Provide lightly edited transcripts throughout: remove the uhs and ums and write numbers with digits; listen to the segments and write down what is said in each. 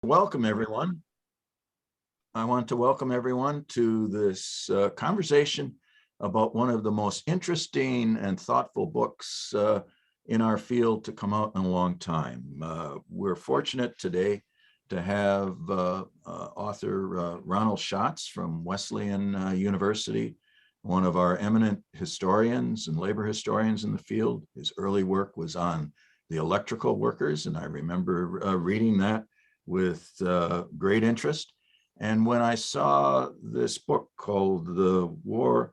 Welcome, everyone. I want to welcome everyone to this conversation about one of the most interesting and thoughtful books in our field to come out in a long time. We're fortunate today to have author Ronald Schatz from Wesleyan University, one of our eminent historians and labor historians in the field. His early work was on the electrical workers, and I remember reading that with great interest. And when I saw this book called The War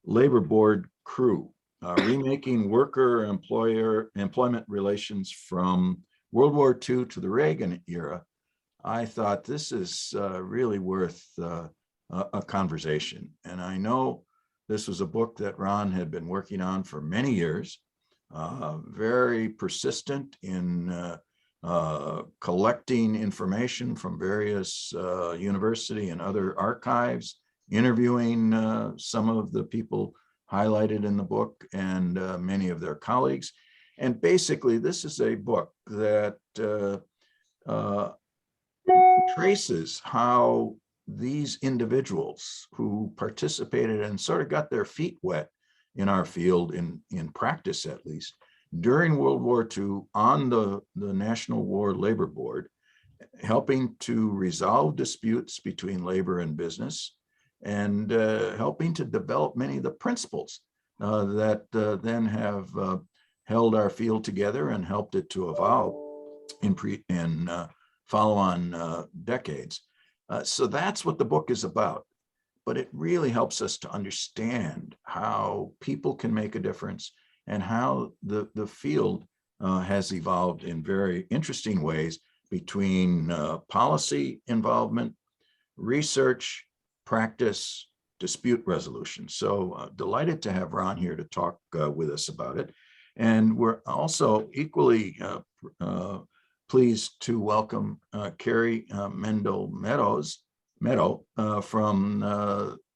Labor Board Crew, Remaking Worker Employment Relations from World War II to the Reagan era, I thought this is really worth a conversation. And I know this was a book that Ron had been working on for many years, very persistent in collecting information from various university and other archives, interviewing some of the people highlighted in the book and many of their colleagues. And basically, this is a book that traces how these individuals who participated and sort of got their feet wet in our field, in practice at least, during World War II on the National War Labor Board, helping to resolve disputes between labor and business, and helping to develop many of the principles that then have held our field together and helped it to evolve in follow-on decades. So that's what the book is about. But it really helps us to understand how people can make a difference and how the field has evolved in very interesting ways between policy involvement, research, practice, dispute resolution. So delighted to have Ron here to talk with us about it. And we're also equally pleased to welcome Carrie Menkel-Meadow from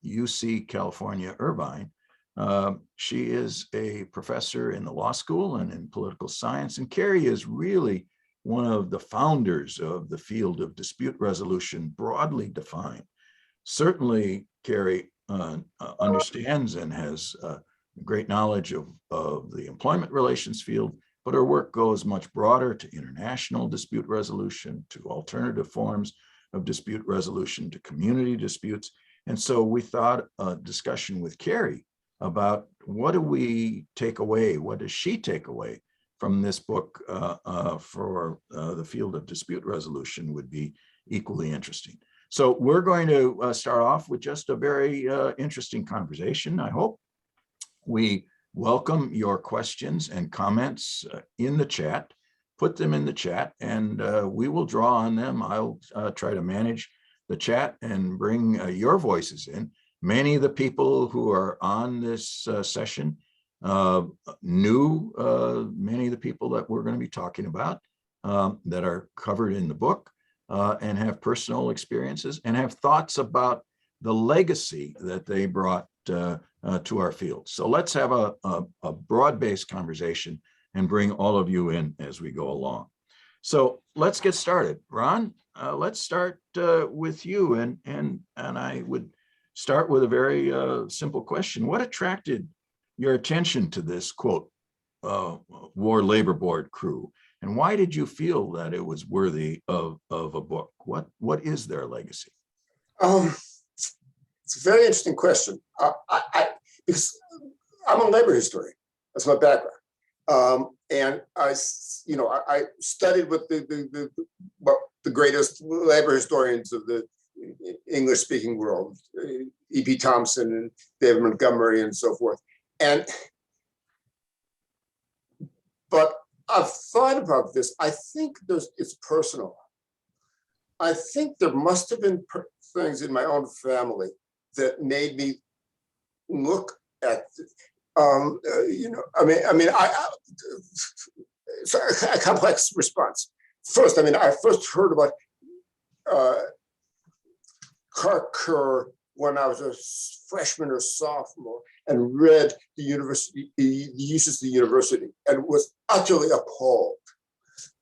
UC California, Irvine. She is a professor in the law school and in political science, and Carrie is really one of the founders of the field of dispute resolution, broadly defined. Certainly, Carrie understands and has great knowledge of the employment relations field, but her work goes much broader to international dispute resolution, to alternative forms of dispute resolution, to community disputes. And so we thought a discussion with Carrie about what do we take away, what does she take away from this book for the field of dispute resolution would be equally interesting. So we're going to start off with just a very interesting conversation, I hope. We welcome your questions and comments in the chat. Put them in the chat and we will draw on them. I'll try to manage the chat and bring your voices in. Many of the people who are on this session knew many of the people that we're going to be talking about that are covered in the book and have personal experiences and have thoughts about the legacy that they brought to our field. So let's have a broad-based conversation and bring all of you in as we go along. So let's get started. Ron, let's start with you, and I would start with a very simple question. What attracted your attention to this, quote, War Labor Board Crew? And why did you feel that it was worthy of a book? What is their legacy? It's a very interesting question. Because I'm a labor historian. That's my background. And I studied with the greatest labor historians of the English-speaking world, E.P. Thompson and David Montgomery and so forth. But I've thought about this. I think it's personal. I think there must have been things in my own family that made me look at, it's a complex response. First, I first heard about Carker when I was a freshman or sophomore and read the uses of the university and was utterly appalled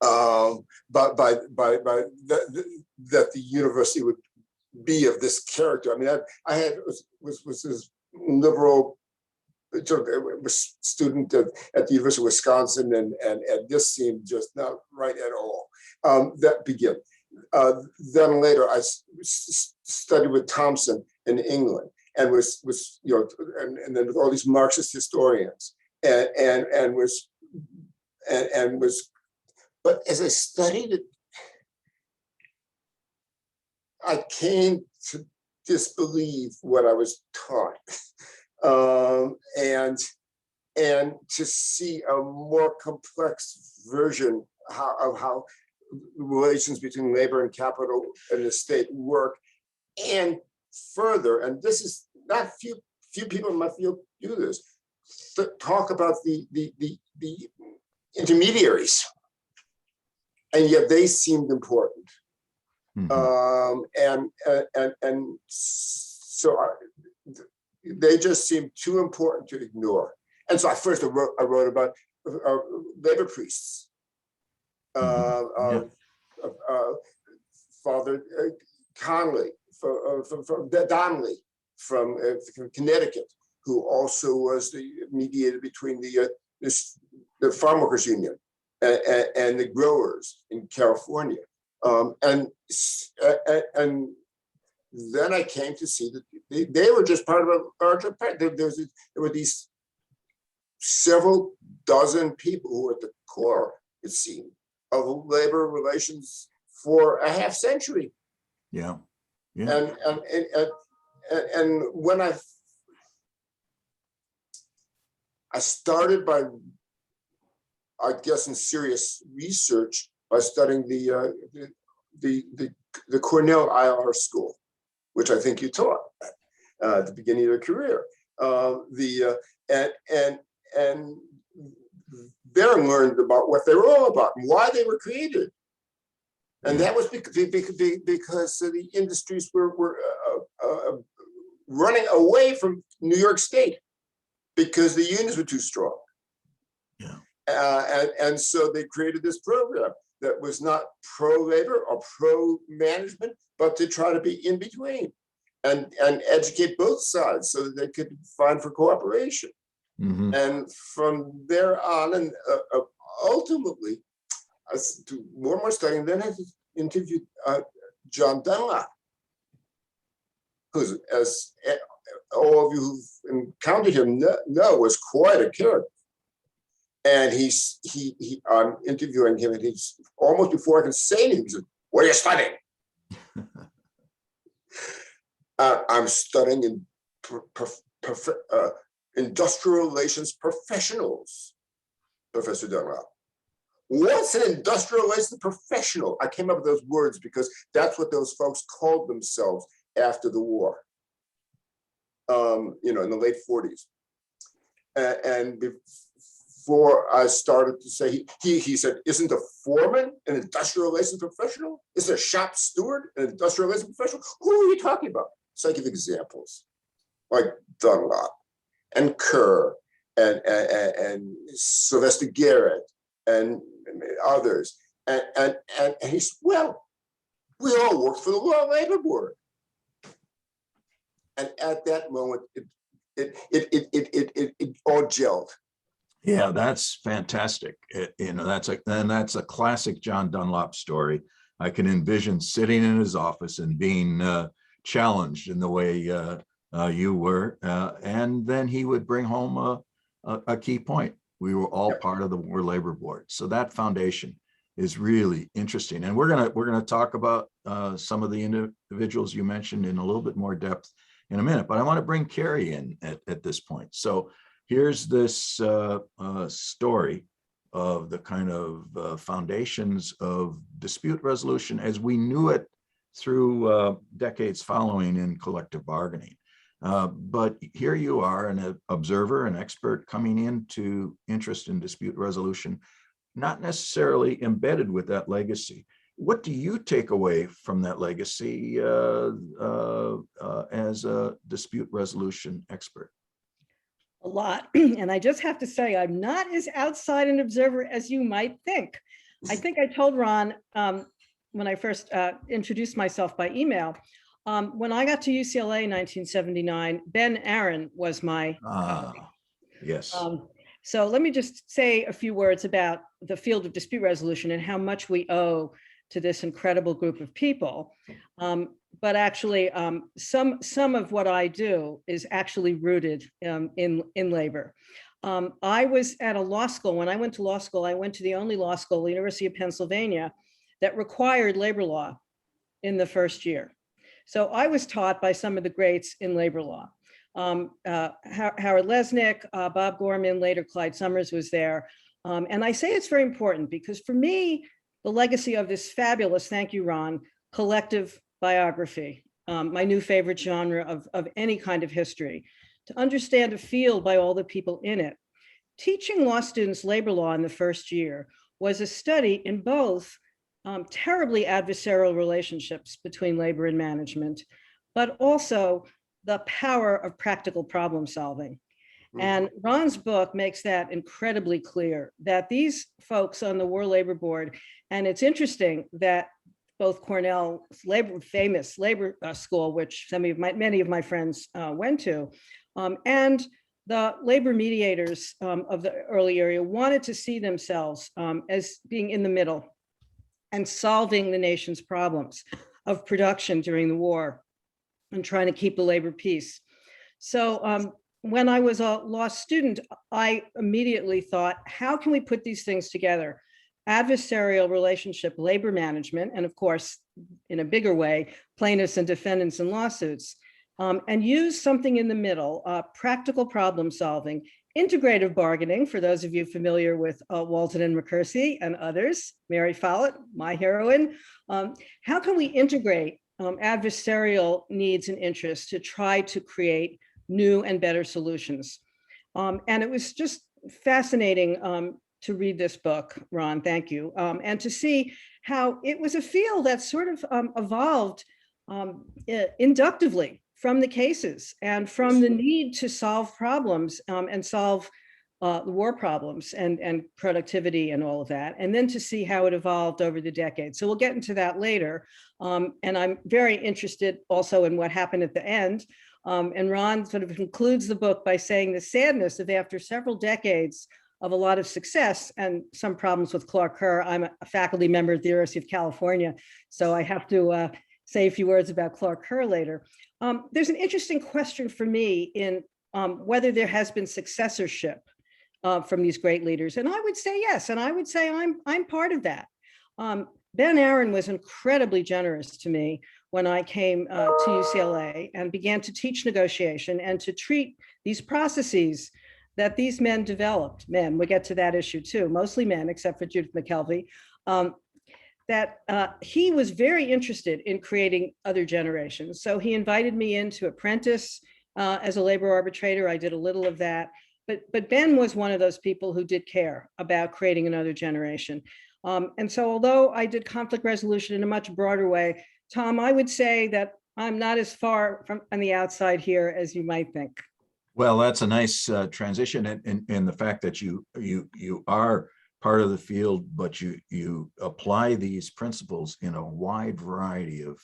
but that the university would be of this character. I mean, I had was this liberal student at the University of Wisconsin, and this seemed just not right at all. That began. Then later, I studied with Thompson in England, and was and then with all these Marxist historians, and was. But as I studied it, I came to disbelieve what I was taught, and to see a more complex version of how relations between labor and capital and the state work, and further. And this is not few people in my field do this. Talk about the intermediaries, and yet they seemed important. And so they just seemed too important to ignore. And so I wrote about labor priests, Father Conley from Donnelly from Connecticut, who also was the mediator between the farm workers union and the growers in California. And then I came to see that they were just part of a larger part. There were these several dozen people who were at the core, it seemed, of labor relations for a half century. Yeah. And when I started by, I guess, in serious research by studying the Cornell IR school, which I think you taught at the beginning of your career. And there learned about what they were all about and why they were created. And that was because the industries were running away from New York State because the unions were too strong. Yeah. And so they created this program that was not pro-labor or pro-management, but to try to be in between and educate both sides so that they could find for cooperation. And from there on, and ultimately, as to more and more studying, then I interviewed John Dunlop, who's, as all of you who've encountered him know, was quite a character. And I'm interviewing him, and he's almost before I can say anything, he said, "What are you studying?" I'm studying in industrial relations professionals, Professor Dunlop. What's an industrial relations professional? I came up with those words because that's what those folks called themselves after the war, in the late 40s. And before I started to say, he said, "Isn't a foreman an industrial relations professional? Isn't a shop steward an industrial relations professional? Who are you talking about?" So I give examples like Dunlop and Kerr and Sylvester Garrett and others. And he said, "Well, we all worked for the Law Labor Board." And at that moment, it all gelled. Yeah, that's fantastic. That's a classic John Dunlop story. I can envision sitting in his office and being challenged in the way you were, and then he would bring home a key point. We were all part of the War Labor Board, so that foundation is really interesting. And we're gonna talk about some of the individuals you mentioned in a little bit more depth in a minute. But I want to bring Carrie in at this point. So here's this story of the kind of foundations of dispute resolution as we knew it through decades following in collective bargaining. But here you are, an observer, an expert coming into interest in dispute resolution, not necessarily embedded with that legacy. What do you take away from that legacy as a dispute resolution expert? A lot. And I just have to say, I'm not as outside an observer as you might think. I think I told Ron when I first introduced myself by email, when I got to UCLA in 1979, Ben Aaron was my colleague. Yes. So let me just say a few words about the field of dispute resolution and how much we owe to this incredible group of people. But actually, some of what I do is actually rooted in labor. I was at a law school. When I went to law school, I went to the only law school, the University of Pennsylvania, that required labor law in the first year. So I was taught by some of the greats in labor law. Howard Lesnick, Bob Gorman, later Clyde Summers was there. And I say it's very important because for me, the legacy of this fabulous, thank you, Ron, collective biography, my new favorite genre of any kind of history, to understand a field by all the people in it. Teaching law students labor law in the first year was a study in both terribly adversarial relationships between labor and management, but also the power of practical problem solving. And Ron's book makes that incredibly clear, that these folks on the War Labor Board, and it's interesting that both Cornell's famous labor school, which many of my friends went to, and the labor mediators of the early area wanted to see themselves as being in the middle and solving the nation's problems of production during the war and trying to keep the labor peace. So when I was a law student, I immediately thought, how can we put these things together? Adversarial relationship, labor management, and of course, in a bigger way, plaintiffs and defendants in lawsuits, and use something in the middle, practical problem solving, integrative bargaining, for those of you familiar with Walton and McKersey and others, Mary Follett, my heroine. How can we integrate adversarial needs and interests to try to create new and better solutions? And it was just fascinating to read this book, Ron, thank you, and to see how it was a field that sort of evolved inductively from the cases and from the need to solve problems and solve the war problems and productivity and all of that, and then to see how it evolved over the decades. So we'll get into that later. And I'm very interested also in what happened at the end. And Ron sort of concludes the book by saying the sadness of after several decades of a lot of success and some problems with Clark Kerr. I'm a faculty member at the University of California, so I have to say a few words about Clark Kerr later. There's an interesting question for me in whether there has been successorship from these great leaders. And I would say yes, and I would say I'm part of that. Ben Aaron was incredibly generous to me when I came to UCLA and began to teach negotiation and to treat these processes that these men developed, men, we'll get to that issue too, mostly men, except for Judith Mckelvey, that he was very interested in creating other generations. So he invited me in to apprentice as a labor arbitrator. I did a little of that, but Ben was one of those people who did care about creating another generation. And so although I did conflict resolution in a much broader way, Tom, I would say that I'm not as far from on the outside here as you might think. Well, that's a nice transition in the fact that you are part of the field, but you apply these principles in a wide variety of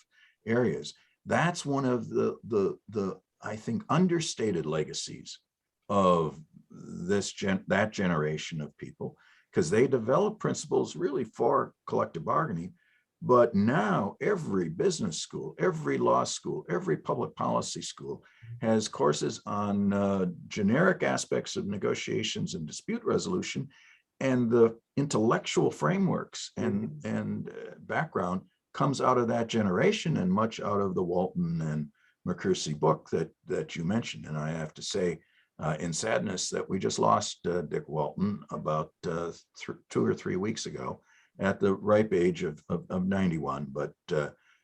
areas. That's one of the I think understated legacies of that generation of people, because they developed principles really for collective bargaining. But now every business school, every law school, every public policy school has courses on generic aspects of negotiations and dispute resolution, and the intellectual frameworks and background comes out of that generation and much out of the Walton and McKersey book that you mentioned. And I have to say, in sadness, that we just lost Dick Walton about 2 or 3 weeks ago at the ripe age of 91. But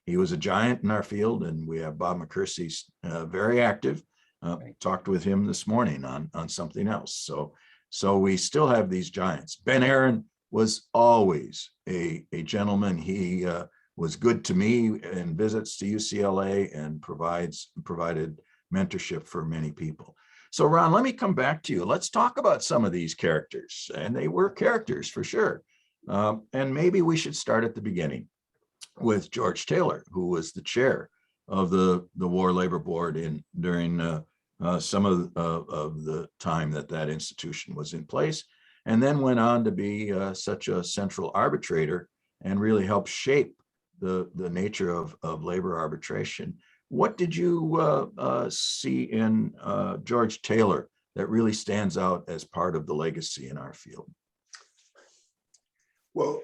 he was a giant in our field, and we have Bob McKersey's very active. Talked with him this morning on something else. So we still have these giants. Ben Aaron was always a gentleman. He was good to me in visits to UCLA and provided mentorship for many people. So Ron, let me come back to you. Let's talk about some of these characters, and they were characters for sure. And maybe we should start at the beginning with George Taylor, who was the chair of the War Labor Board during some of the time that institution was in place, and then went on to be such a central arbitrator and really helped shape the nature of labor arbitration. What did you see in George Taylor that really stands out as part of the legacy in our field? Well,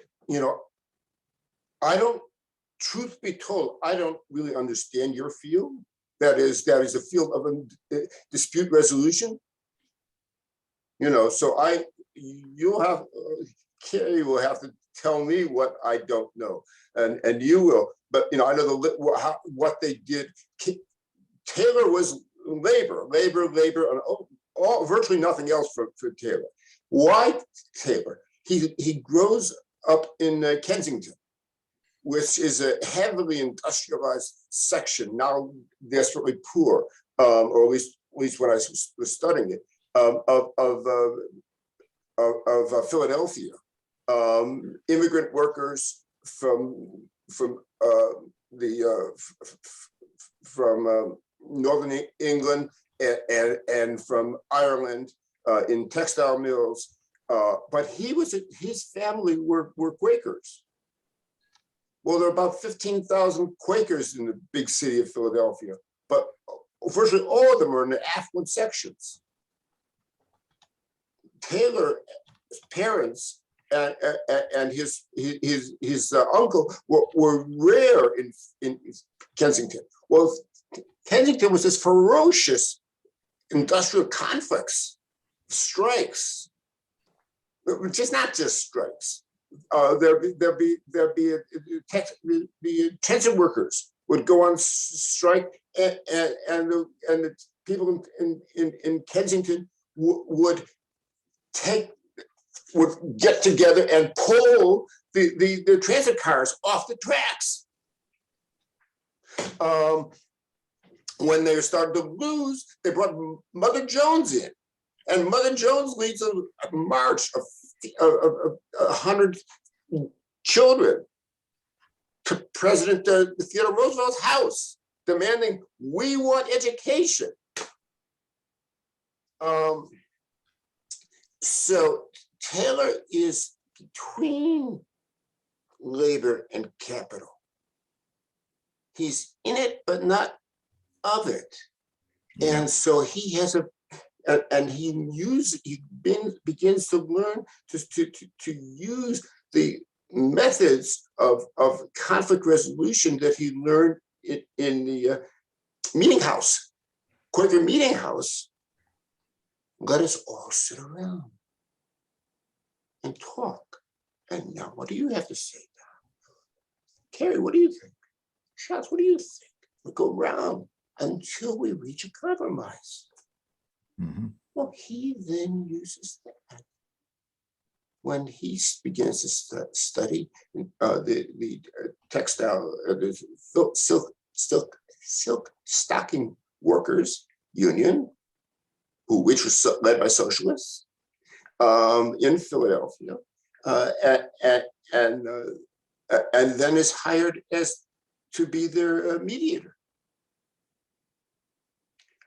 truth be told, I don't really understand your field. That is the field of dispute resolution. So you'll have, Carrie will have to tell me what I don't know, and you will. But I know what they did. Taylor was labor, and all virtually nothing else for Taylor. Why Taylor? He grows up in Kensington, which is a heavily industrialized section, now desperately poor, or at least when I was studying it, of Philadelphia. Immigrant workers from northern England and from Ireland in textile mills, but his family were Quakers. Well, there are about 15,000 Quakers in the big city of Philadelphia, but virtually all of them are in the affluent sections. Taylor's parents and his uncle were rare in Kensington. Well, Kensington was this ferocious industrial conflicts, strikes, which is not just strikes. There'd be transit workers would go on strike, and the people in Kensington would get together and pull the transit cars off the tracks. When they started to lose, they brought Mother Jones in, and Mother Jones leads a march of 100 children to President Theodore Roosevelt's house, demanding, we want education. So Taylor is between labor and capital. He's in it, but not of it. And so he has begins to learn to use the methods of conflict resolution that he learned in the meeting house, Quaker meeting house. Let us all sit around and talk. And now, what do you have to say now? Carrie, what do you think? Schatz, what do you think? We go round until we reach a compromise. Mm-hmm. Well, he then uses that when he begins to study the textile, the silk stocking workers union, which was led by socialists in Philadelphia, and then is hired as to be their mediator.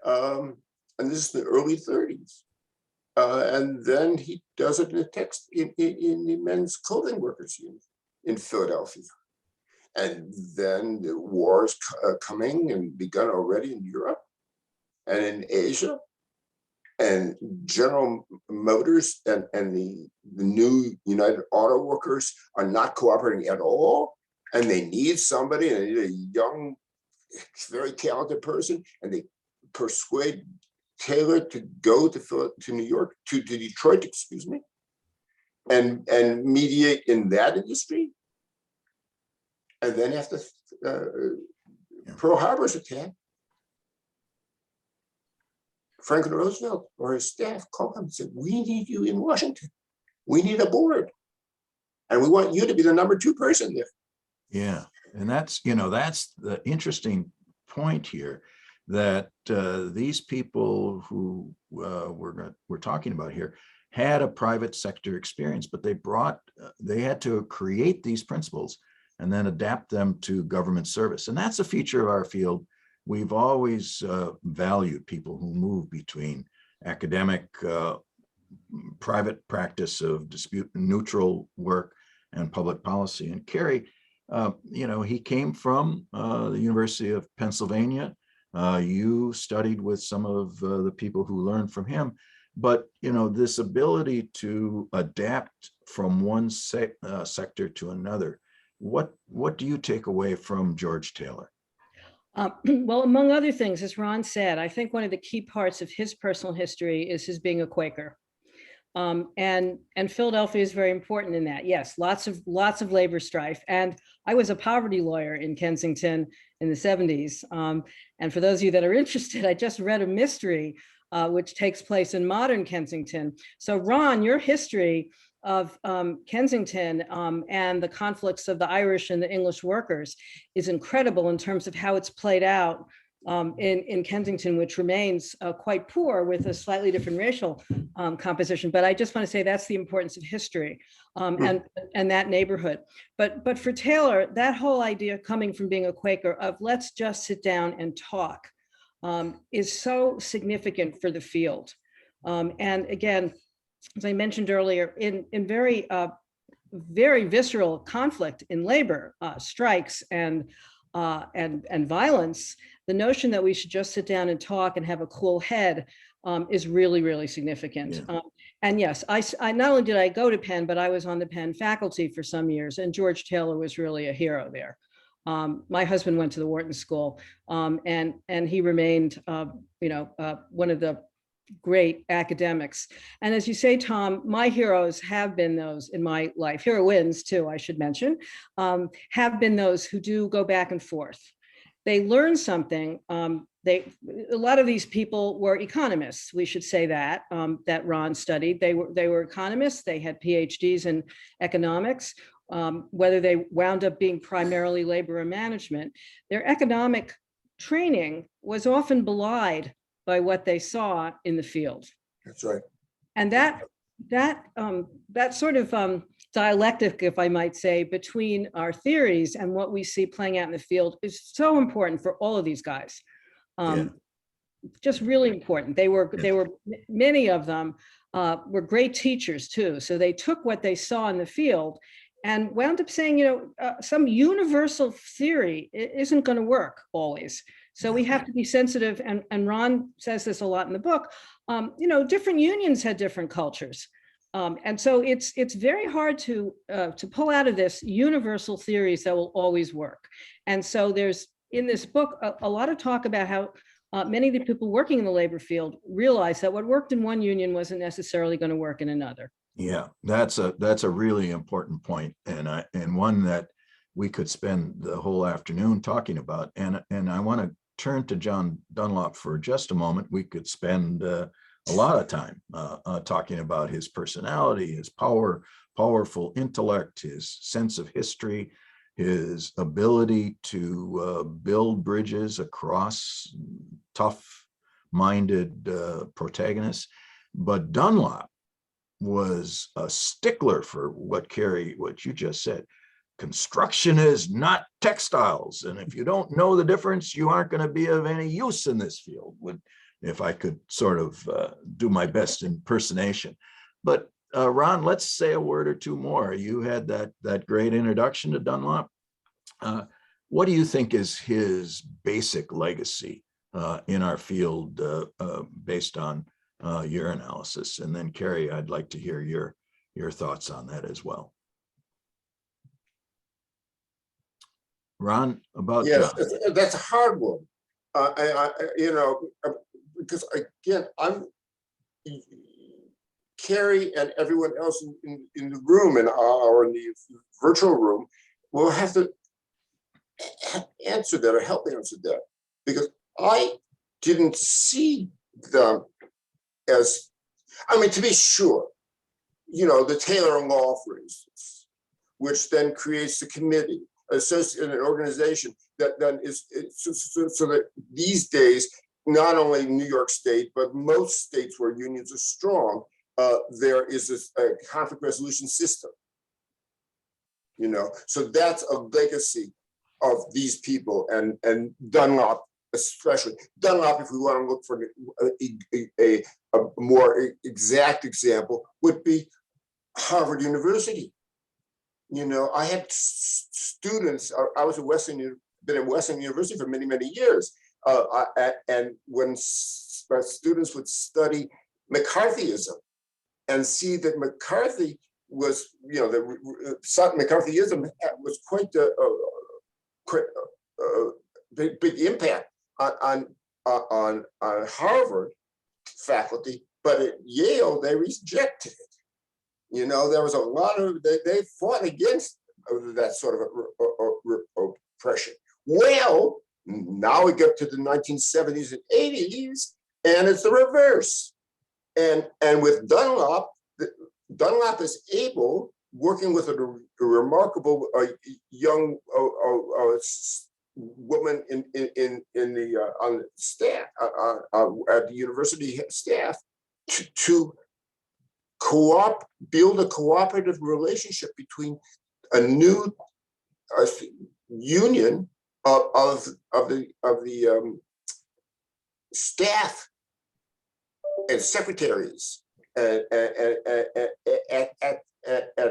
And this is the early 30s. And then he does it in the men's clothing workers union in Philadelphia. And then the war is coming and begun already in Europe and in Asia. And General Motors and the new United Auto Workers are not cooperating at all. And they need somebody, and they need a young, very talented person. And they persuade Taylor to go to New York, to Detroit, excuse me, and mediate in that industry. And then after Pearl Harbor's attack, Franklin Roosevelt or his staff called him and said, we need you in Washington. We need a board. And we want you to be the number 2 person there. Yeah. And that's the interesting point here, that these people who we're talking about here had a private sector experience, but they had to create these principles and then adapt them to government service. And that's a feature of our field. We've always valued people who move between academic, private practice of dispute neutral work and public policy. And Carrie, he came from the University of Pennsylvania. You studied with some of the people who learned from him. But, this ability to adapt from one sector to another, what do you take away from George Taylor? Well, among other things, as Ron said, I think one of the key parts of his personal history is his being a Quaker. And Philadelphia is very important in that. Yes, lots of labor strife. And I was a poverty lawyer in Kensington in the 70s. And for those of you that are interested, I just read a mystery which takes place in modern Kensington. So Ron, your history of Kensington and the conflicts of the Irish and the English workers is incredible in terms of how it's played out in Kensington, which remains quite poor with a slightly different racial composition. But I just want to say that's the importance of history and that neighborhood. But for Taylor, that whole idea coming from being a Quaker of let's just sit down and talk is so significant for the field. And again, as I mentioned earlier, in very, very visceral conflict in labor, strikes and violence, the notion that we should just sit down and talk and have a cool head is really, really significant. Yeah. And yes, I not only did I go to Penn, but I was on the Penn faculty for some years, and George Taylor was really a hero there. My husband went to the Wharton School, and he remained, one of the great academics. And as you say, Tom, my heroes have been those in my life, heroines too, I should mention, have been those who do go back and forth. They learn something. A lot of these people were economists, we should say that Ron studied. They were economists, they had PhDs in economics. Whether they wound up being primarily labor or management, their economic training was often belied by what they saw in the field. That's right. And that sort of dialectic, if I might say, between our theories and what we see playing out in the field is so important for all of these guys. Just really important. They were many of them were great teachers too. So they took what they saw in the field and wound up saying, some universal theory isn't going to work always. So we have to be sensitive, and Ron says this a lot in the book. Different unions had different cultures, and so it's very hard to pull out of this universal theories that will always work. And so there's in this book a lot of talk about how many of the people working in the labor field realize that what worked in one union wasn't necessarily going to work in another. Yeah, that's a really important point, and one that we could spend the whole afternoon talking about. And I want to turn to John Dunlop for just a moment. We could spend a lot of time talking about his personality, his powerful intellect, his sense of history, his ability to build bridges across tough-minded protagonists. But Dunlop was a stickler for what you just said. Construction is not textiles, and if you don't know the difference, you aren't going to be of any use in this field. If I could sort of do my best impersonation. But Ron, let's say a word or two more. You had that great introduction to Dunlop. What do you think is his basic legacy in our field based on your analysis? And then Carrie, I'd like to hear your thoughts on that as well. Ron, about yes, that's a hard one. Because again, Carrie and everyone else in the room or in the virtual room will have to answer that or help answer that, because I didn't see them as, to be sure, the Taylor Law, for instance, which then creates the committee, an organization that then is so that these days, not only New York State, but most states where unions are strong, there is this conflict resolution system. So that's a legacy of these people, and Dunlop especially. Dunlop, if we want to look for a more exact example, would be Harvard University. I had students. I was at Wesleyan, been at Wesleyan University for many, many years, and when students would study McCarthyism and see that McCarthy was, McCarthyism was quite a big impact on Harvard faculty, but at Yale they rejected it. There was a lot of they fought against that sort of oppression. Well, now we get to the 1970s and 80s, and it's the reverse. And with Dunlop, Dunlop is able, working with a remarkable young woman in the on the staff at the university staff to build a cooperative relationship between a new union of the staff and secretaries at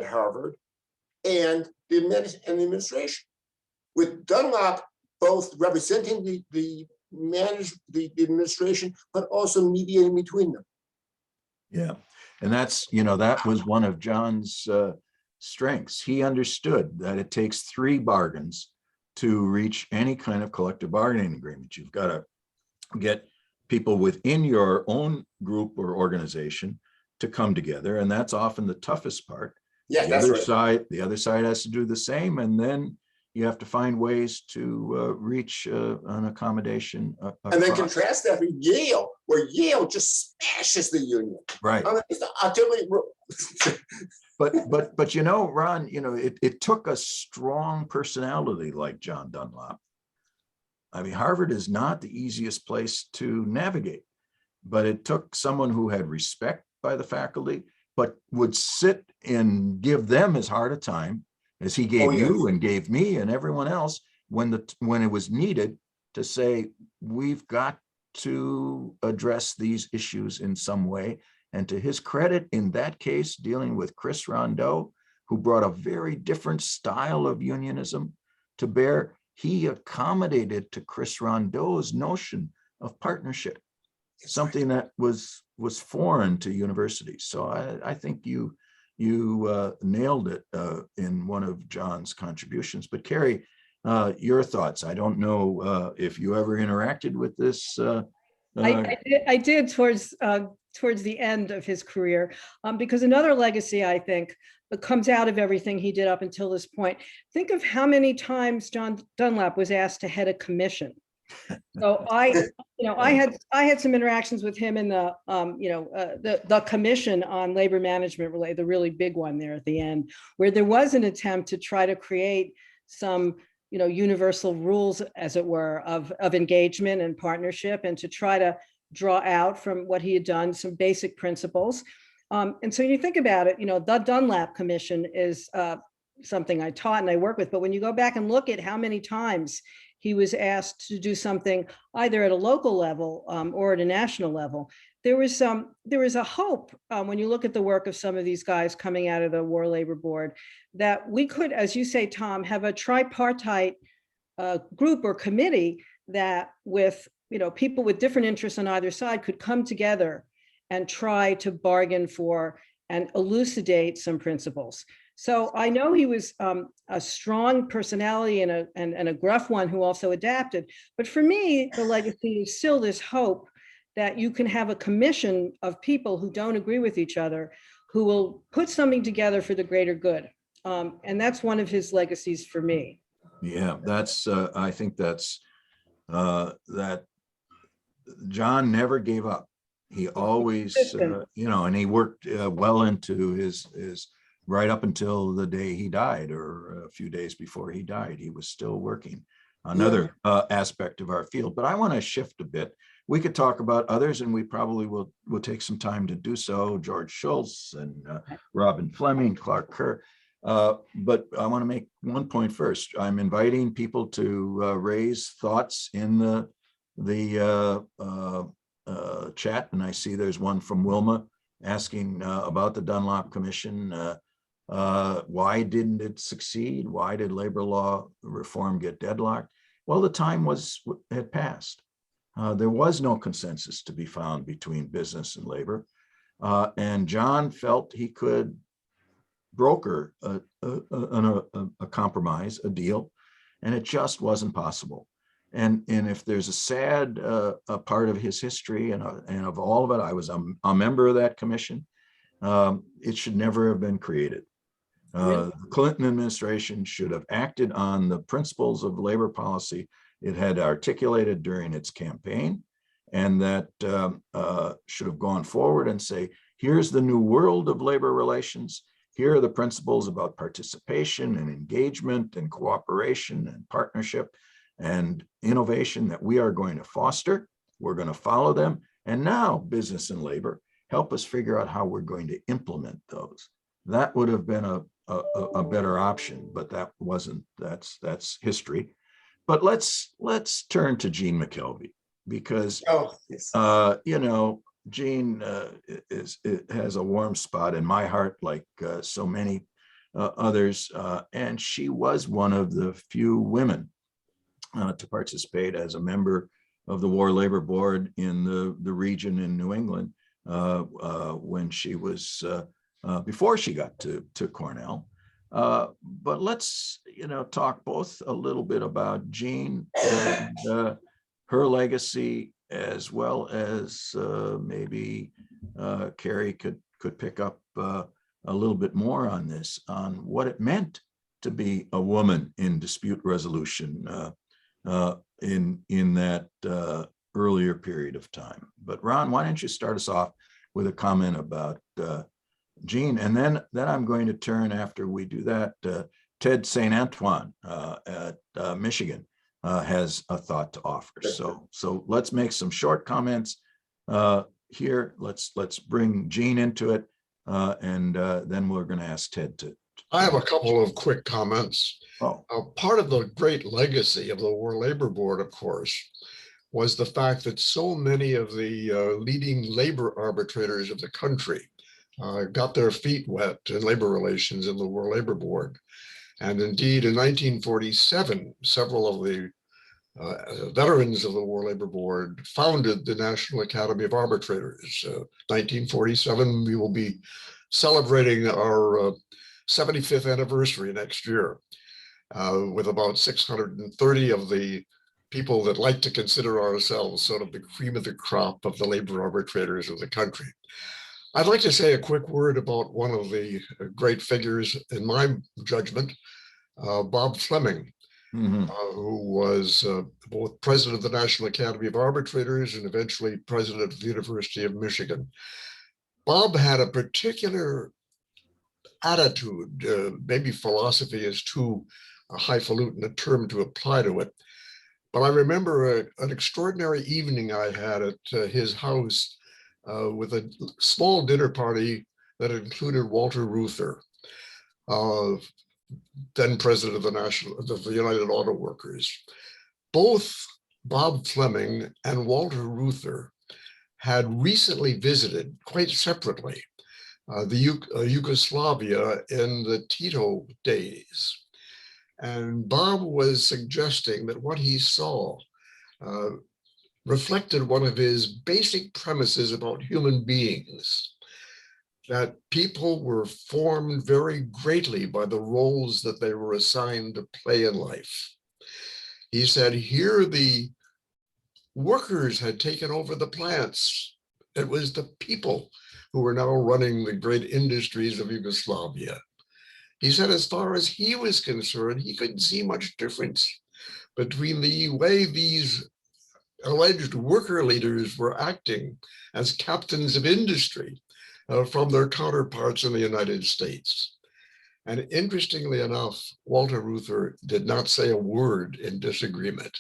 Harvard and the administration, with Dunlop both representing the administration, but also mediating between them. Yeah, and that's, that was one of John's strengths. He understood that it takes 3 bargains to reach any kind of collective bargaining agreement. You've got to get people within your own group or organization to come together, and that's often the toughest part. Yeah, that's right. The other side has to do the same, and then you have to find ways to reach an accommodation. And then contrast that with Yale, where Yale just smashes the union. Right. But Ron, it took a strong personality like John Dunlop. I mean, Harvard is not the easiest place to navigate, but it took someone who had respect by the faculty, but would sit and give them as hard a time as he gave you and gave me and everyone else when it was needed, to say, we've got to address these issues in some way. And to his credit, in that case, dealing with Chris Rondeau, who brought a very different style of unionism to bear, he accommodated to Chris Rondeau's notion of partnership, something that was foreign to universities. So I think you nailed it in one of John's contributions. But Carrie, your thoughts? I don't know if you ever interacted with this. I did towards the end of his career, because another legacy, I think, comes out of everything he did up until this point. Think of how many times John Dunlop was asked to head a commission. So I had some interactions with him in the commission on labor management, the really big one there at the end, where there was an attempt to try to create some universal rules, as it were, of engagement and partnership, and to try to draw out from what he had done some basic principles. And so you think about it, the Dunlop Commission is something I taught and I work with, but when you go back and look at how many times he was asked to do something either at a local level or at a national level, there was a hope when you look at the work of some of these guys coming out of the War Labor Board, that we could, as you say, Tom, have a tripartite group or committee that with people with different interests on either side could come together and try to bargain for and elucidate some principles. So I know he was a strong personality and a gruff one who also adapted. But for me, the legacy is still this hope that you can have a commission of people who don't agree with each other, who will put something together for the greater good. And that's one of his legacies for me. Yeah, that's I think that's that John never gave up. He always, and he worked well into his right up until the day he died, or a few days before he died. He was still working. Another aspect of our field. But I want to shift a bit. we could talk about others, and we probably will take some time to do so. George Schultz and Robin Fleming, Clark Kerr. But I want to make one point first. I'm inviting people to raise thoughts in the chat, and I see there's one from Wilma asking about the Dunlop Commission. Why didn't it succeed? Why did labor law reform get deadlocked? Well, the time had passed. There was no consensus to be found between business and labor, and John felt he could broker a compromise, a deal, and it just wasn't possible. And if there's a sad a part of his history and of all of it, I was a member of that commission. It should never have been created. The Clinton administration should have acted on the principles of labor policy it had articulated during its campaign, and that should have gone forward and say, here's the new world of labor relations. Here are the principles about participation and engagement and cooperation and partnership and innovation that we are going to foster. We're going to follow them. And now business and labor help us figure out how we're going to implement those. That would have been a better option, but that wasn't. That's history. But let's turn to Jean Mckelvey, because you know, Jean has a warm spot in my heart, like so many others, and she was one of the few women to participate as a member of the War Labor Board in the region in New England when she was before she got to Cornell. But let's talk both a little bit about Jean and her legacy, as well as maybe Carrie could pick up a little bit more on this, on what it meant to be a woman in dispute resolution in that earlier period of time. But Ron, why don't you start us off with a comment about Jean, and then I'm going to turn, after we do that, Ted St. Antoine at Michigan has a thought to offer. So let's make some short comments here. Let's bring Jean into it, and then we're going to ask Ted to. I have a couple of quick comments. Oh. Part of the great legacy of the War Labor Board, of course, was the fact that so many of the leading labor arbitrators of the country got their feet wet in labor relations in the War Labor Board. And indeed, in 1947, several of the veterans of the War Labor Board founded the National Academy of Arbitrators. 1947, we will be celebrating our 75th anniversary next year, with about 630 of the people that like to consider ourselves sort of the cream of the crop of the labor arbitrators of the country. I'd like to say a quick word about one of the great figures, in my judgment, Bob Fleming, who was both president of the National Academy of Arbitrators and eventually president of the University of Michigan. Bob had a particular attitude, maybe philosophy is too highfalutin a term to apply to it, but I remember an extraordinary evening I had at his house with a small dinner party that included Walter Reuther, then president of the United Auto Workers. Both Bob Fleming and Walter Reuther had recently visited, quite separately, Yugoslavia in the Tito days. And Bob was suggesting that what he saw reflected one of his basic premises about human beings, that people were formed very greatly by the roles that they were assigned to play in life. He said, here the workers had taken over the plants. It was the people who were now running the great industries of Yugoslavia. He said, as far as he was concerned, he couldn't see much difference between the way these alleged worker leaders were acting as captains of industry from their counterparts in the United States. And interestingly enough, Walter Reuther did not say a word in disagreement.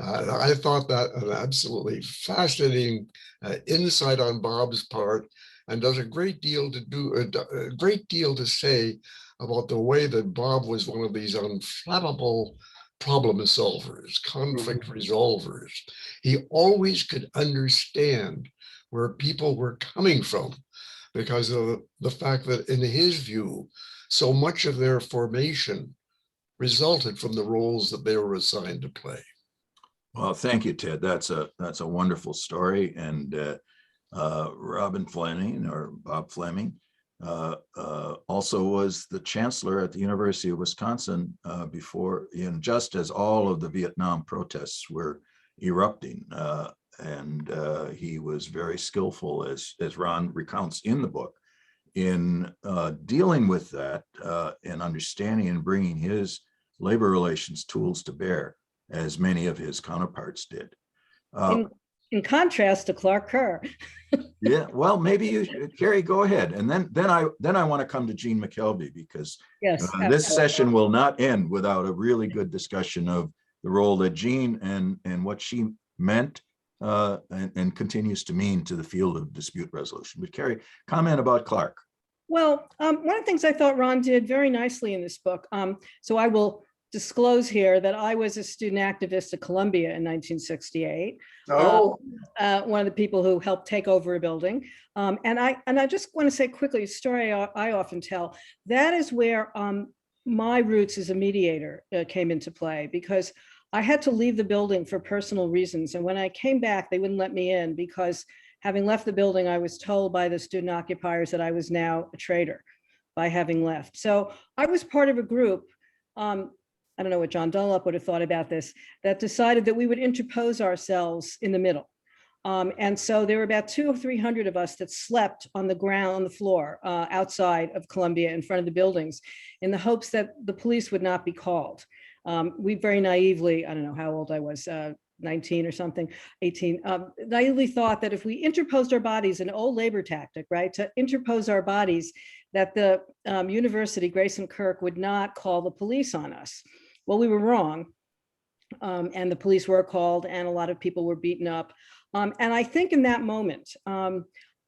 I thought that an absolutely fascinating insight on Bob's part, and does a great deal to do, a great deal to say about the way that Bob was one of these unflappable problem solvers, conflict resolvers. He always could understand where people were coming from because of the fact that, in his view, so much of their formation resulted from the roles that they were assigned to play. Well, thank you, Ted. That's a wonderful story. And Robin Fleming, or Bob Fleming, also was the chancellor at the University of Wisconsin before, just as all of the Vietnam protests were erupting. And he was very skillful, as Ron recounts in the book, in dealing with that and understanding and bringing his labor relations tools to bear, as many of his counterparts did. In contrast to Clark Kerr. Yeah, well, maybe you, Carrie, go ahead, and then I want to come to Jean McKelvey, because Yes, this absolutely. session will not end without a really good discussion of the role that Jean and what she meant and continues to mean to the field of dispute resolution. But Carrie, comment about Clark. Well, one of the things I thought Ron did very nicely in this book, so I will disclose here that I was a student activist at Columbia in 1968. Oh, One of the people who helped take over a building. And I just want to say quickly, a story I often tell. That is where my roots as a mediator came into play, because I had to leave the building for personal reasons. And when I came back, they wouldn't let me in, because having left the building, I was told by the student occupiers that I was now a traitor by having left. So I was part of a group, I don't know what John Dunlop would have thought about this, that decided that we would interpose ourselves in the middle. And so there were about 200 or 300 of us that slept on the ground, on the floor, outside of Columbia in front of the buildings, in the hopes that the police would not be called. We very naively, I don't know how old I was, 19 or something, 18, naively thought that if we interposed our bodies, an old labor tactic, right, to interpose our bodies, that the university, Grayson Kirk, would not call the police on us. Well, we were wrong. And the police were called, and a lot of people were beaten up. And I think in that moment,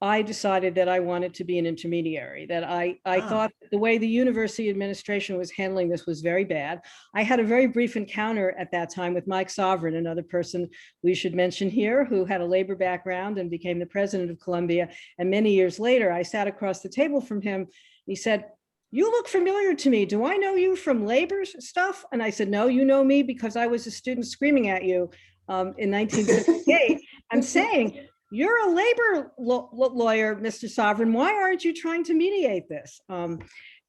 I decided that I wanted to be an intermediary, that I thought the way the university administration was handling this was very bad. I had a very brief encounter at that time with Mike Sovereign, another person we should mention here, who had a labor background and became the president of Columbia. And many years later, I sat across the table from him. He said, "You look familiar to me. Do I know you from labor stuff?" And I said, "No, you know me because I was a student screaming at you in 1968 and saying, 'You're a labor lawyer, Mr. Sovereign. Why aren't you trying to mediate this?'"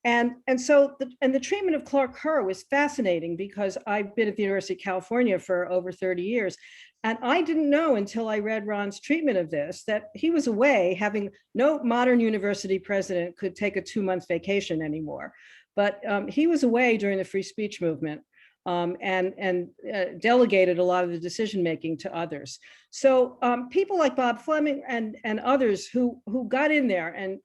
And so the treatment of Clark Kerr was fascinating, because I've been at the University of California for over 30 years. And I didn't know until I read Ron's treatment of this that he was away, having no modern university president could take a 2-month vacation anymore. But he was away during the free speech movement. And delegated a lot of the decision-making to others. So people like Bob Fleming and others who got in there, and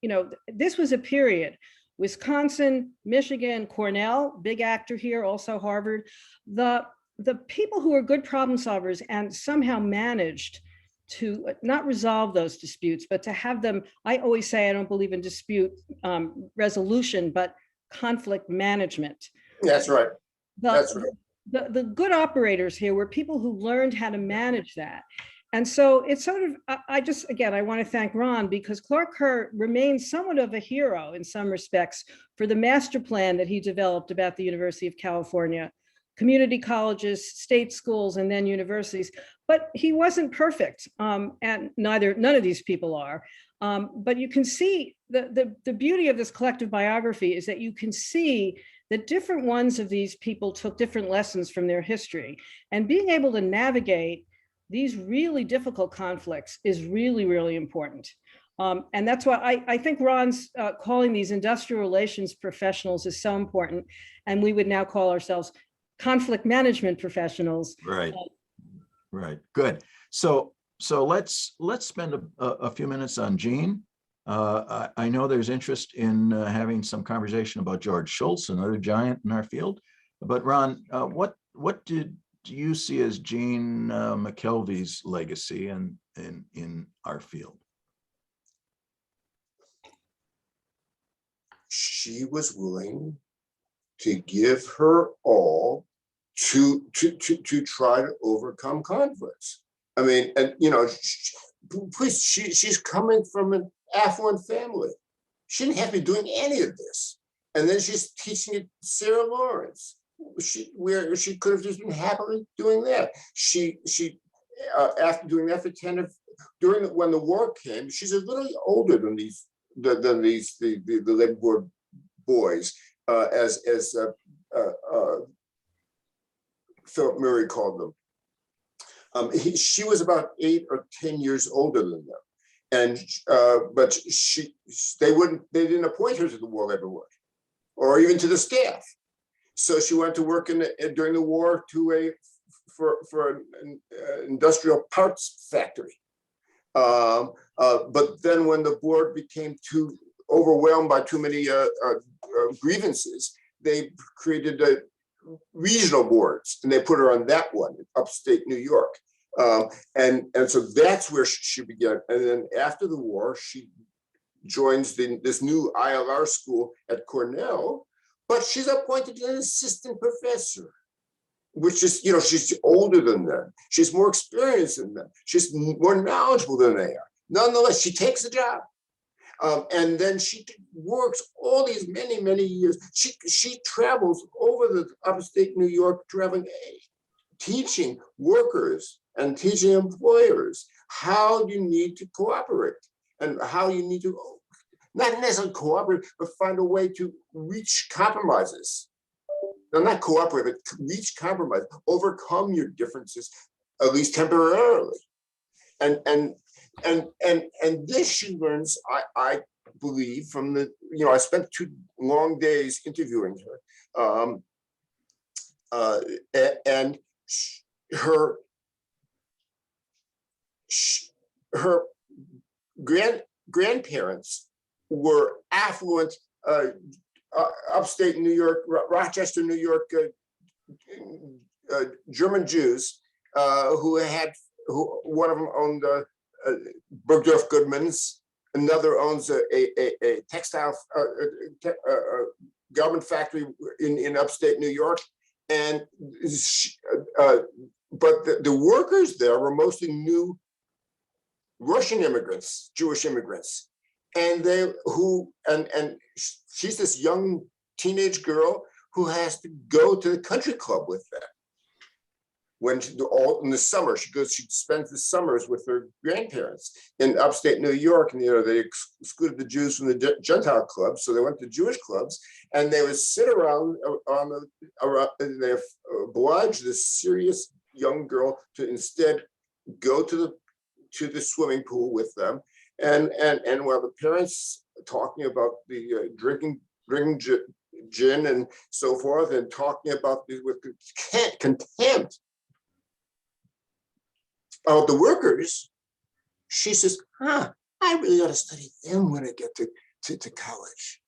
this was a period, Wisconsin, Michigan, Cornell, big actor here, also Harvard, the people who were good problem solvers and somehow managed to not resolve those disputes, but to have them, I always say I don't believe in dispute resolution, but conflict management. that's right. That's right. The good operators here were people who learned how to manage that. And so it's sort of, I want to thank Ron, because Clark Kerr remains somewhat of a hero in some respects for the master plan that he developed about the University of California, community colleges, state schools, and then universities. But he wasn't perfect, and none of these people are. But you can see the beauty of this collective biography is that you can see that different ones of these people took different lessons from their history, and being able to navigate these really difficult conflicts is really, really important. And that's why I think Ron's calling these industrial relations professionals is so important. And we would now call ourselves conflict management professionals. Right. Right. Good. So let's spend a few minutes on Jean. I know there's interest in having some conversation about George Shultz, another giant in our field. But Ron, what did do you see as Jean McKelvey's legacy in our field? She was willing to give her all to try to overcome conflicts. I mean, and you know, please, she's coming from an affluent family. She didn't have to be doing any of this. And then she's teaching at Sarah Lawrence, where she could have just been happily doing that. She after doing that for 10 of when the war came, she's a little older than the Labor Board boys, as Philip Murray called them. She was about 8 or 10 years older than them, and but they didn't appoint her to the War Labor Board or even to the staff. So she went to work during the war for an industrial parts factory. But then when the board became too overwhelmed by too many grievances, they created regional boards, and they put her on that one in upstate New York. And so that's where she began. And then after the war, she joins this new ILR school at Cornell, but she's appointed an assistant professor, which is, you know, she's older than them. She's more experienced than them. She's more knowledgeable than they are. Nonetheless, she takes the job. And then she works all these many years. She travels over the upstate New York, teaching workers and teaching employers how you need to cooperate and how you need to not necessarily cooperate, but find a way to reach compromises. No, not cooperate, but reach compromise, overcome your differences, at least temporarily. And this she learns, I believe, from the, you know, I spent 2 long days interviewing her. And her grandparents were affluent upstate New York, Rochester, New York, German Jews who one of them owned Bergdorf Goodman's, another owns a textile garment factory in upstate New York, and but the workers there were mostly new Russian immigrants, Jewish immigrants, and she's this young teenage girl who has to go to the country club with them. When in the summer, she spends the summers with her grandparents in upstate New York, and you know they excluded the Jews from the Gentile clubs, so they went to Jewish clubs, and they would sit around and they obliged this serious young girl to instead go to the swimming pool with them, and while the parents talking about the drinking gin and so forth, and talking about with contempt about the workers, she says, I really ought to study them when I get to college.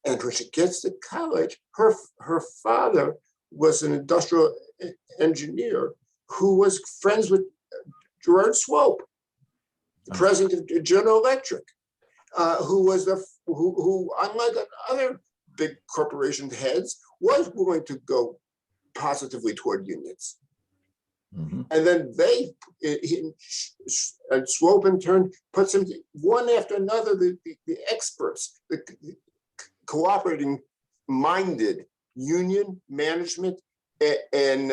And when she gets to college, her father was an industrial engineer who was friends with Gerard Swope, the president of General Electric, who unlike other big corporation heads, was willing to go positively toward unions. Mm-hmm. And then and Swope in turn puts them one after another, the experts, the cooperating minded union management and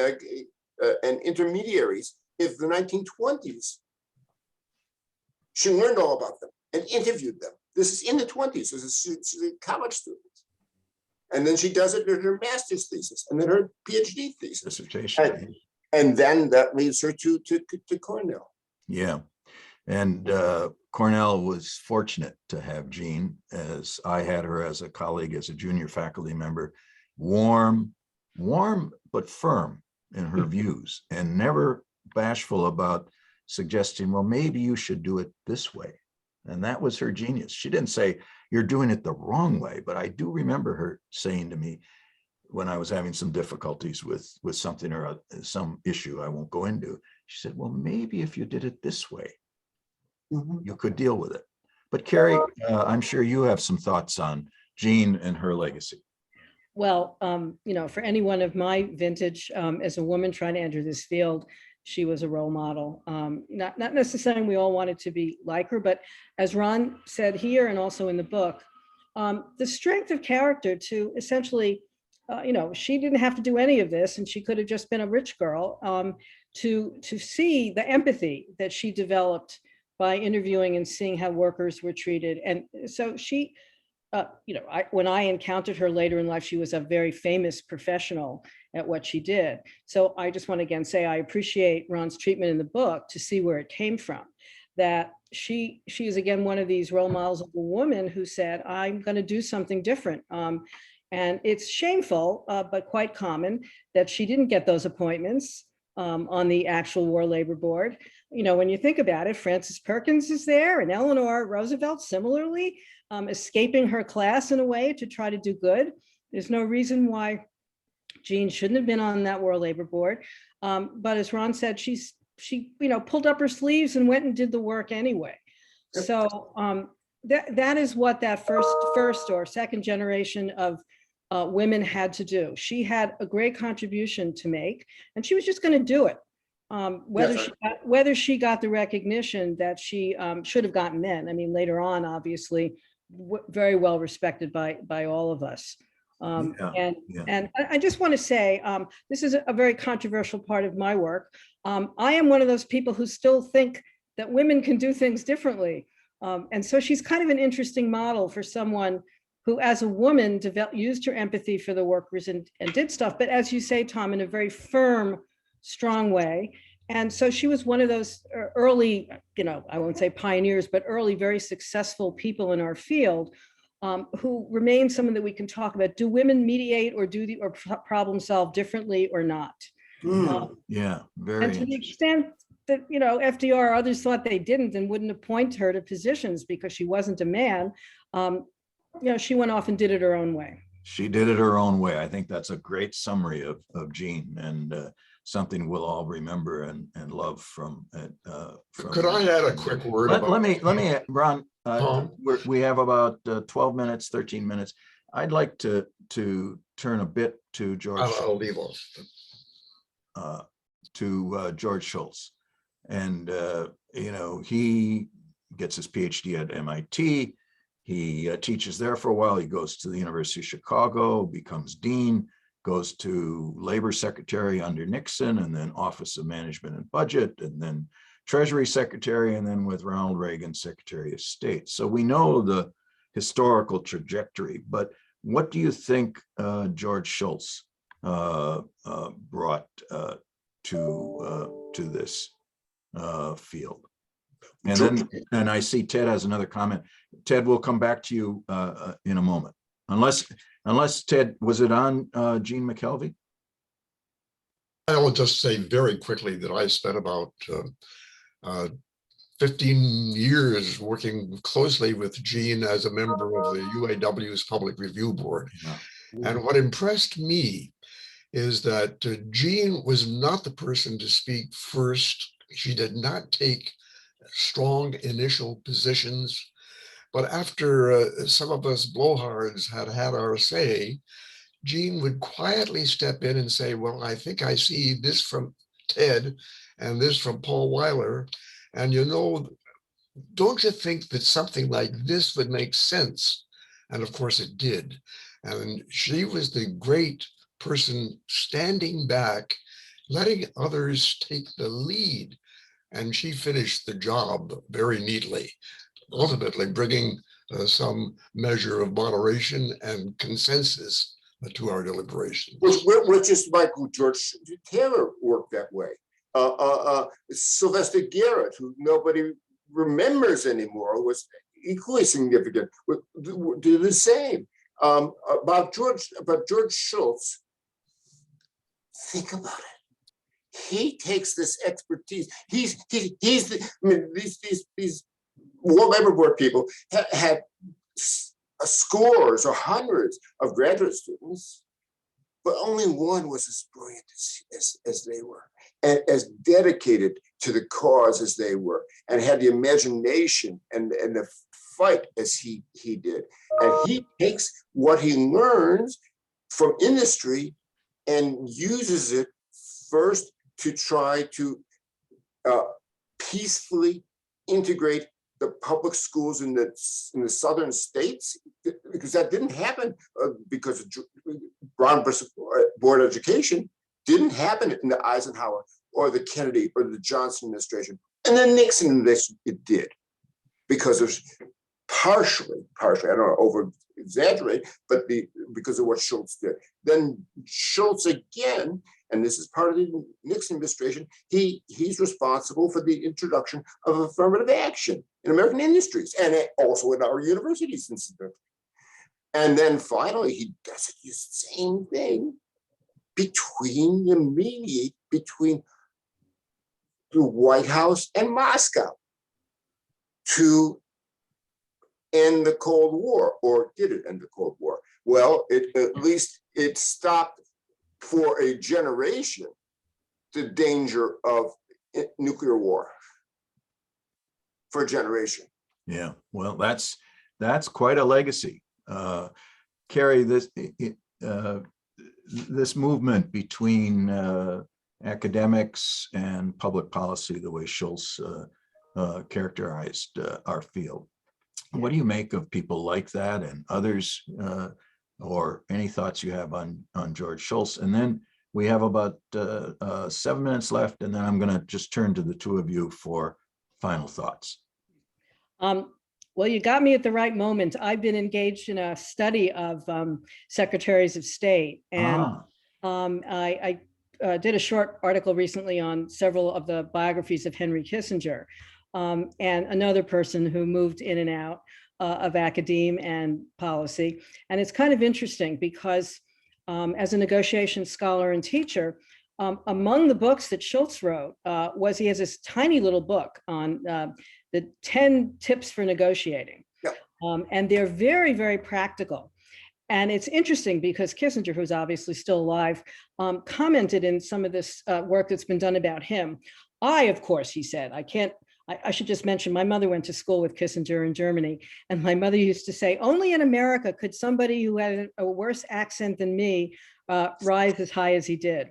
intermediaries of the 1920s. She learned all about them and interviewed them. This is in the 20s. She's a college student. And then she does it in her master's thesis and then her PhD thesis. Dissertation. And then that leads her to Cornell. Yeah. And Cornell was fortunate to have Jean, as I had her as a colleague, as a junior faculty member, warm, but firm in her views, and never bashful about suggesting, well, maybe you should do it this way. And that was her genius. She didn't say, you're doing it the wrong way, but I do remember her saying to me, when I was having some difficulties with something or some issue I won't go into, she said, well, maybe if you did it this way, you could deal with it. But Carrie, I'm sure you have some thoughts on Jean and her legacy. Well, for anyone of my vintage, as a woman trying to enter this field, she was a role model. Not necessarily we all wanted to be like her, but as Ron said here and also in the book, the strength of character to essentially, she didn't have to do any of this, and she could have just been a rich girl. To see the empathy that she developed by interviewing and seeing how workers were treated, and so she. When I encountered her later in life, she was a very famous professional at what she did. So I just want to again say I appreciate Ron's treatment in the book to see where it came from. That she is again one of these role models of a woman who said, I'm going to do something different. And it's shameful, but quite common that she didn't get those appointments on the actual War Labor Board. When you think about it, Frances Perkins is there and Eleanor Roosevelt similarly. Escaping her class in a way to try to do good. There's no reason why Jean shouldn't have been on that World Labor Board. But as Ron said, she pulled up her sleeves and went and did the work anyway. So that is what that first or second generation of women had to do. She had a great contribution to make, and she was just going to do it. Whether she got the recognition that she should have gotten then. I mean, later on, obviously, very well respected by all of us. And I just want to say, this is a very controversial part of my work. I am one of those people who still think that women can do things differently. And so she's kind of an interesting model for someone who, as a woman, used her empathy for the workers and did stuff. But as you say, Tom, in a very firm, strong way. And so she was one of those early, I won't say pioneers, but early, very successful people in our field who remain someone that we can talk about. Do women mediate or problem solve differently or not? Very. And to the extent that, FDR, others thought they didn't and wouldn't appoint her to positions because she wasn't a man, she went off and did it her own way. She did it her own way. I think that's a great summary of Jean, and something we'll all remember and love from. Could I add a quick word? Let me, Ron. We have about 12 minutes, 13 minutes. I'd like to turn a bit to George. I'll leave off. George Schultz, and he gets his PhD at MIT. He teaches there for a while. He goes to the University of Chicago, becomes dean, goes to labor secretary under Nixon, and then Office of Management and Budget, and then Treasury Secretary, and then with Ronald Reagan, Secretary of State. So we know the historical trajectory, but what do you think George Schultz brought to this field? And I see Ted has another comment. Ted, we'll come back to you in a moment. Unless Ted, was it on Jean McKelvey? I will just say very quickly that I spent about 15 years working closely with Jean as a member of the UAW's Public Review Board. Yeah. And what impressed me is that Jean was not the person to speak first. She did not take strong initial positions. But after some of us blowhards had our say, Jean would quietly step in and say, well, I think I see this from Ted and this from Paul Weiler. And don't you think that something like this would make sense? And of course it did. And she was the great person standing back, letting others take the lead. And she finished the job very neatly, ultimately bringing some measure of moderation and consensus to our deliberations. Which is Michael George Taylor worked that way. Sylvester Garrett, who nobody remembers anymore, was equally significant. Do the same. About George Schultz. Think about it. He takes this expertise. He's these World Labor Board people had scores or hundreds of graduate students. but only one was as brilliant as they were, and as dedicated to the cause as they were, and had the imagination and the fight as he did. And he takes what he learns from industry and uses it first to try to peacefully integrate the public schools in the southern states, because that didn't happen because of Brown versus Board education didn't happen in the Eisenhower or the Kennedy or the Johnson administration. And then Nixon administration, it did, because of partially, I don't want to over exaggerate, but because of what Schultz did. Then Schultz again, and this is part of the Nixon administration, he's responsible for the introduction of affirmative action in American industries and also in our universities, incidentally. And then finally, he does the same thing between the White House and Moscow to end the Cold War, or did it end the Cold War? Well, at least it stopped for a generation the danger of nuclear war for a generation. Yeah, well, that's quite a legacy. Carrie, this movement between academics and public policy, the way Schultz characterized our field. What do you make of people like that and others, or any thoughts you have on George Schultz? And then we have about 7 minutes left, and then I'm going to just turn to the two of you for final thoughts. Well, you got me at the right moment. I've been engaged in a study of secretaries of state, and I did a short article recently on several of the biographies of Henry Kissinger, and another person who moved in and out of academe and policy. And it's kind of interesting because as a negotiation scholar and teacher, among the books that Schultz wrote he has this tiny little book on the 10 tips for negotiating. Yep. And they're very, very practical. And it's interesting because Kissinger, who's obviously still alive, commented in some of this work that's been done about him. Of course, he said, I should just mention, my mother went to school with Kissinger in Germany, and my mother used to say, only in America could somebody who had a worse accent than me rise as high as he did.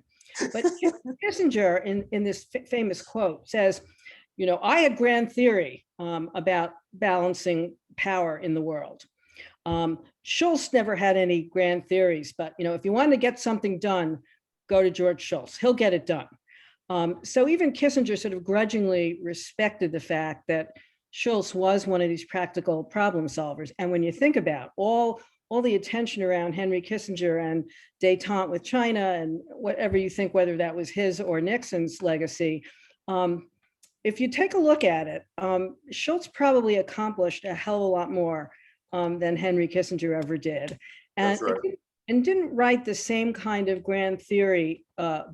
But Kissinger, in this famous quote, says, I had grand theory about balancing power in the world. Schultz never had any grand theories, but if you want to get something done, go to George Schultz. He'll get it done. So even Kissinger sort of grudgingly respected the fact that Schultz was one of these practical problem solvers. And when you think about all the attention around Henry Kissinger and détente with China and whatever you think, whether that was his or Nixon's legacy, if you take a look at it, Schultz probably accomplished a hell of a lot more than Henry Kissinger ever did. And, That's right. and didn't write the same kind of grand theory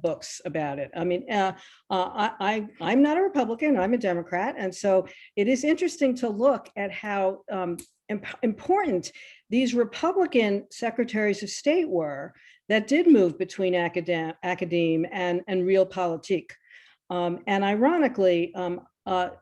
books about it. I mean, I'm not a Republican, I'm a Democrat. And so it is interesting to look at how important these Republican secretaries of state were that did move between academe and realpolitik. And ironically,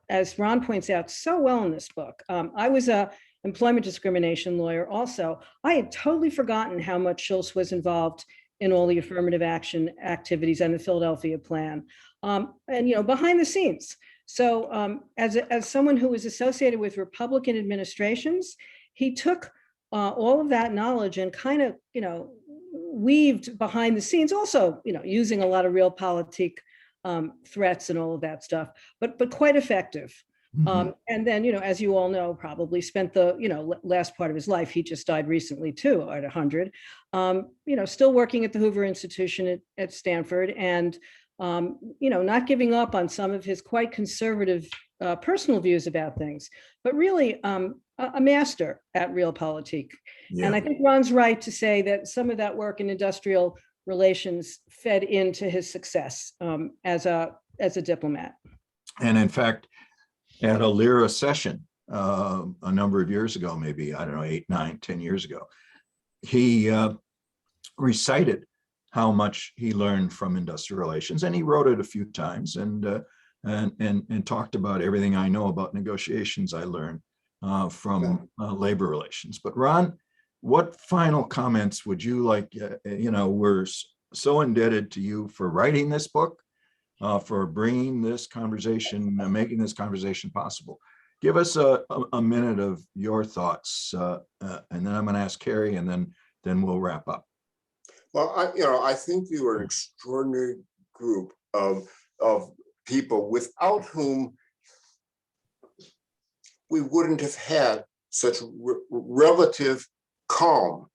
as Ron points out so well in this book, I was a employment discrimination lawyer also. I had totally forgotten how much Schultz was involved in all the affirmative action activities and the Philadelphia plan, and behind the scenes. So as someone who was associated with Republican administrations, he took all of that knowledge and kind of weaved behind the scenes, also using a lot of realpolitik threats and all of that stuff, but quite effective. Mm-hmm. And then, as you all know, probably spent the, last part of his life. He just died recently too, at 100, still working at the Hoover Institution at Stanford, and, not giving up on some of his quite conservative personal views about things, but really a master at realpolitik. Yeah. And I think Ron's right to say that some of that work in industrial relations fed into his success as a diplomat. And in fact, at a LERA session a number of years ago, maybe, I don't know, 8, 9, 10 years ago, he recited how much he learned from industrial relations, and he wrote it a few times and talked about everything I know about negotiations I learned from labor relations. But Ron, what final comments would you like? We're so indebted to you for writing this book, for bringing this conversation, making this conversation possible. Give us a minute of your thoughts, and then I'm going to ask Carrie, and then we'll wrap up. Well, I think you are an extraordinary group of people without whom we wouldn't have had such relative calm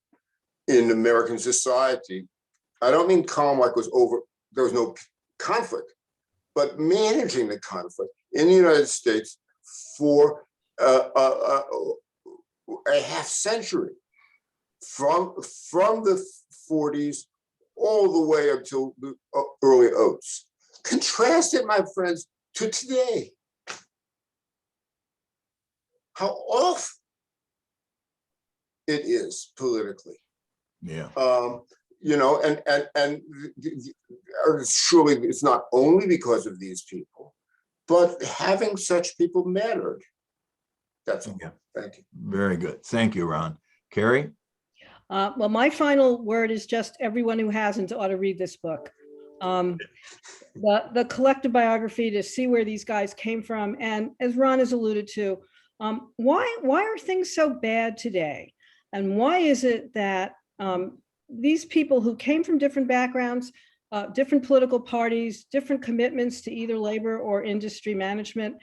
in American society. I don't mean calm like there was no conflict, but managing the conflict in the United States for a half century, from the 40s all the way until the early aughts. Contrast it, my friends, to today. How off it is politically. Yeah. And surely it's not only because of these people, but having such people mattered. That's all. Yeah. Thank you. Very good. Thank you, Ron. Carrie? Well, my final word is just everyone who hasn't ought to read this book. The collective biography, to see where these guys came from. And as Ron has alluded to, why are things so bad today? And why is it that these people who came from different backgrounds, different political parties, different commitments to either labor or industry management,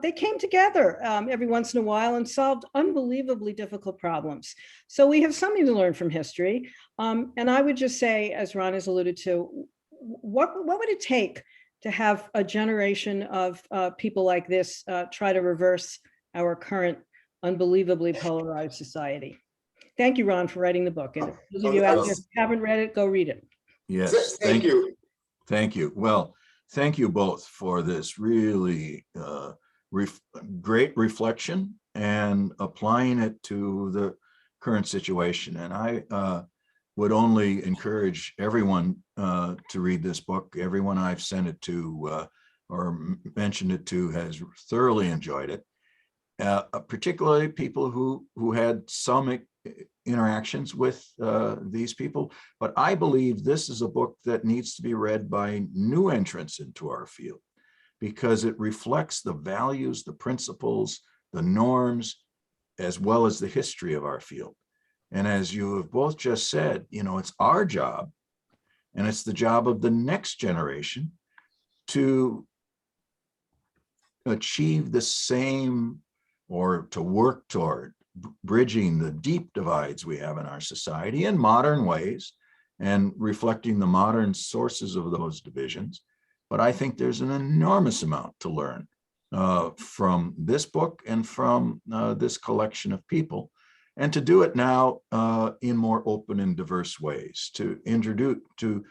they came together every once in a while and solved unbelievably difficult problems. So we have something to learn from history. And I would just say, as Ron has alluded to, what would it take to have a generation of people like this try to reverse our current unbelievably polarized society? Thank you, Ron, for writing the book. And those of you out there who haven't read it, go read it. Yes. Thank you. Thank you. Well, thank you both for this really great reflection and applying it to the current situation. And I would only encourage everyone to read this book. Everyone I've sent it to or mentioned it to has thoroughly enjoyed it. Particularly people who had some interactions with these people. But I believe this is a book that needs to be read by new entrants into our field, because it reflects the values, the principles, the norms, as well as the history of our field. And as you have both just said, it's our job, and it's the job of the next generation to achieve the same, or to work toward bridging the deep divides we have in our society in modern ways and reflecting the modern sources of those divisions. But I think there's an enormous amount to learn from this book and from this collection of people, and to do it now in more open and diverse ways, to introduce, to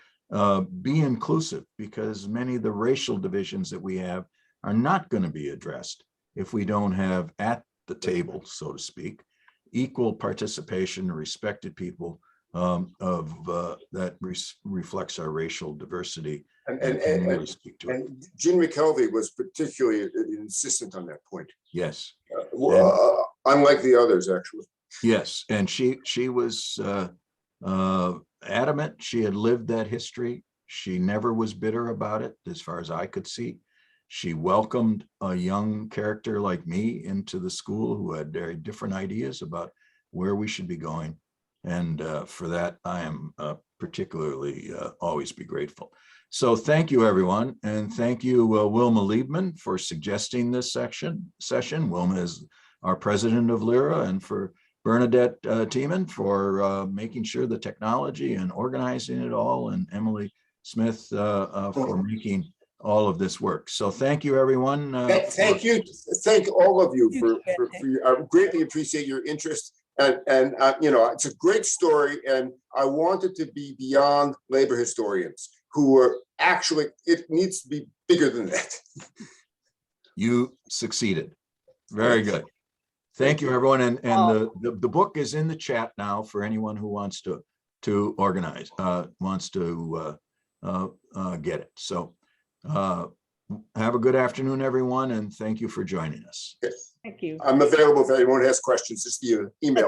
be inclusive, because many of the racial divisions that we have are not going to be addressed if we don't have at the table, so to speak, equal participation, respected people that reflects our racial diversity and can really speak to it. And Jim Mckelvey was particularly insistent on that point. Yes. Unlike the others, actually. Yes, and she was adamant. She had lived that history. She never was bitter about it, as far as I could see. She welcomed a young character like me into the school who had very different ideas about where we should be going. And for that, I am particularly always be grateful. So thank you, everyone. And thank you, Wilma Liebman, for suggesting this session. Wilma is our president of LERA, and for Bernadette Tiemann for making sure the technology and organizing it all, and Emily Smith for making all of this work. So thank you, everyone. Thank you. Thank all of you for I greatly appreciate your interest. And it's a great story. And I want it to be beyond labor historians who are actually, it needs to be bigger than that. You succeeded. Very good. Thank you, everyone. And the book is in the chat now for anyone who wants to to organize, wants to get it. So have a good afternoon, everyone, and thank you for joining us. Yes. Thank you. I'm available if anyone has questions, just email.